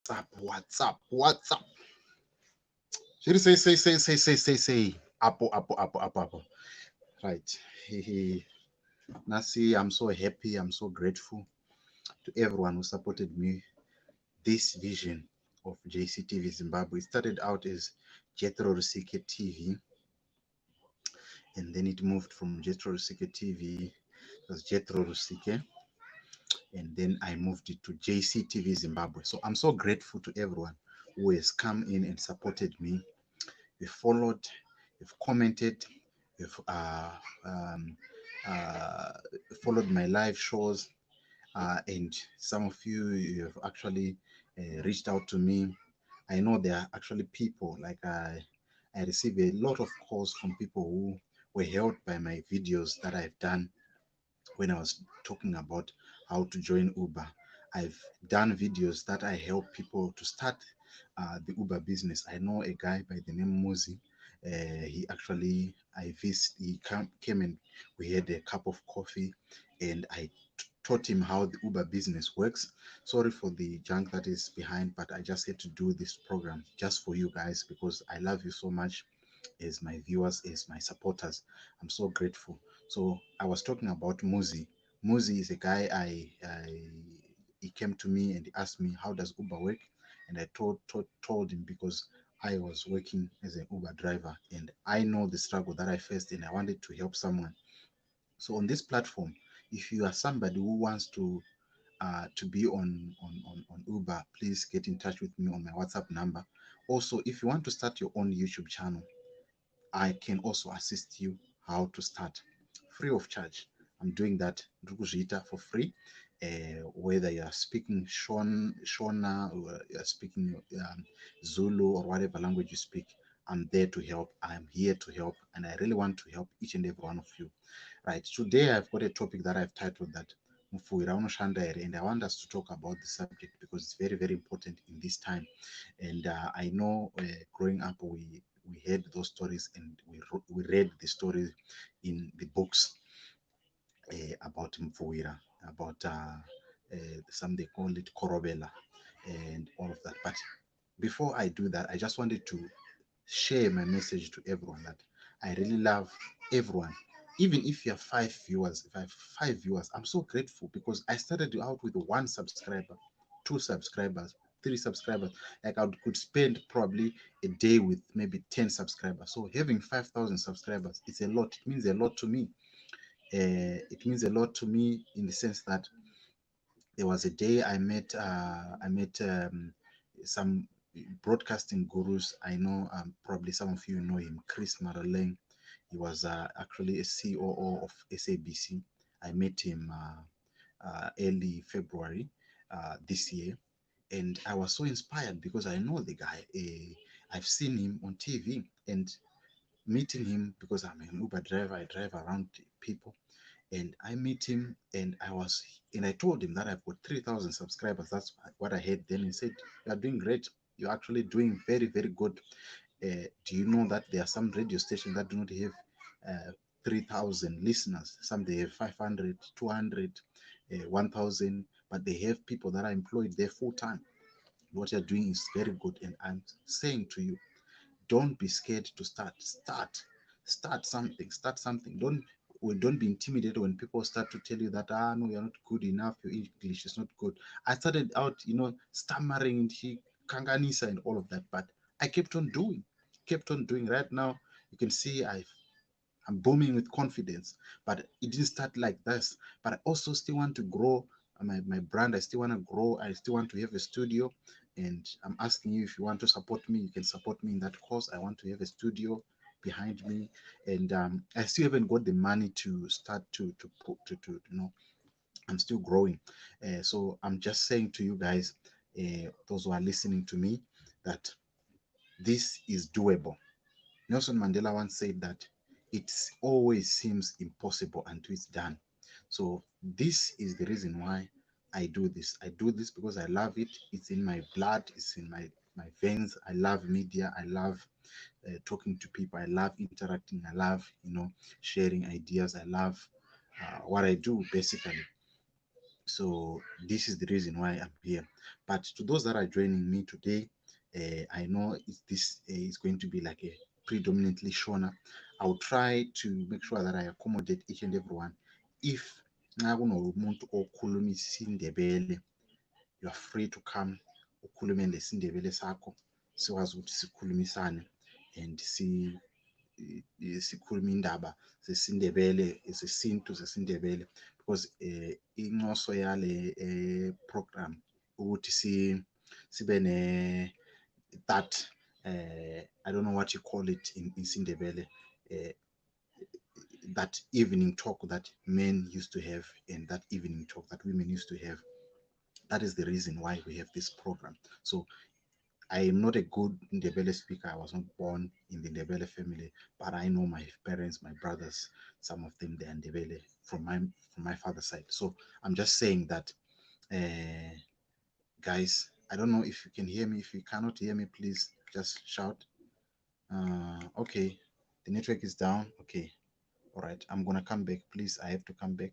What's up? Should you say, Apo. Right. Hey. Nasi, I'm so happy. I'm so grateful to everyone who supported me. This vision of JCTV Zimbabwe. It started out as Jethro Rusike TV, and then it moved from Jethro Rusike TV. It was Jethro Rusike, and then I moved it to JCTV Zimbabwe. So I'm so grateful to everyone who has come in and supported me. You've followed, you've commented, you've um, uh, followed my live shows, and some of you have actually reached out to me. I know there are actually people like I receive a lot of calls from people who were helped by my videos that I've done when I was talking about how to join Uber. I've done videos that I help people to start the Uber business. I know a guy by the name Muzi. He actually, came and we had a cup of coffee, and I taught him how the Uber business works. Sorry for the junk that is behind, but I just had to do this program just for you guys because I love you so much as my viewers, as my supporters. I'm so grateful. So I was talking about Muzi. Muzi is a guy he came to me and he asked me how does Uber work, and I told him because I was working as an Uber driver and I know the struggle that I faced and I wanted to help someone. So on this platform, if you are somebody who wants to be on Uber, please get in touch with me on my WhatsApp number. Also, if you want to start your own YouTube channel, I can also assist you how to start free of charge. I'm doing that for free. Whether you are speaking Shona or you are speaking Zulu or whatever language you speak, I'm there to help. I'm here to help, and I really want to help each and every one of you. Right. Today I've got a topic that I've titled that Mufuwira unoshanda here, and I want us to talk about the subject because it's very, very important in this time. And I know growing up we heard those stories and we read the stories in the books about Mfuwira, about some they call it Korobela and all of that. But before I do that, I just wanted to share my message to everyone that I really love everyone. Even if you have 5 viewers, if I have 5 viewers, I'm so grateful because I started out with 1 subscriber, 2 subscribers, 3 subscribers. Like could spend probably a day with maybe 10 subscribers. So having 5,000 subscribers, it's a lot. It means a lot to me. It means a lot to me in the sense that there was a day I met some broadcasting gurus. I know probably some of you know him, Chris Maraleng. He was actually a COO of SABC. I met him early February this year, and I was so inspired because I know the guy. I've seen him on TV and meeting him because I'm an Uber driver. I drive around people, and I meet him, and I told him that I've got 3,000 subscribers. That's what I had then. He said, "You are doing great. You're actually doing very, very good. Do you know that there are some radio stations that do not have 3,000 listeners? Some they have 500, 200, 1,000, but they have people that are employed there full time. What you're doing is very good, and I'm saying to you, don't be scared to start something. Don't be intimidated when people start to tell you that no, you're not good enough, your English is not good. I started out stammering and kanganisa and all of that, but I kept on doing. Right now you can see I'm booming with confidence, but it didn't start like this. But I also still want to grow my brand. I still want to grow. I still want to have a studio. And I'm asking you, if you want to support me, you can support me in that cause. I want to have a studio behind me, and I still haven't got the money to start to put I'm still growing. So I'm just saying to you guys, those who are listening to me, that this is doable. Nelson Mandela once said that it always seems impossible until it's done. So this is the reason why I do this. I do this because I love it. It's in my blood. It's in my veins. I love media. I love talking to people. I love interacting. I love sharing ideas. I love what I do basically. So this is the reason why I'm here. But to those that are joining me today, I know this is going to be like a predominantly Shona. I'll try to make sure that I accommodate each and everyone. If nxa kunomuntu okhuluma isiNdebele, you are free to come ukhulume lesindebele sakho, sikwazi ukuthi sikhulumisane and sikhulume indaba zesindebele, zesintu zesindebele, because incoso yale program ukuthi sibe ne that I don't know what you call it in Sindebele, uh, that evening talk that men used to have and that evening talk that women used to have. That is the reason why we have this program. So I am not a good Ndebele speaker. I was not born in the Ndebele family, but I know my parents, my brothers, some of them they are Ndebele from my father's side. So I'm just saying that, guys. I don't know if you can hear me. If you cannot hear me, please just shout. Okay, the network is down. Okay, all right. I'm gonna come back. Please, I have to come back.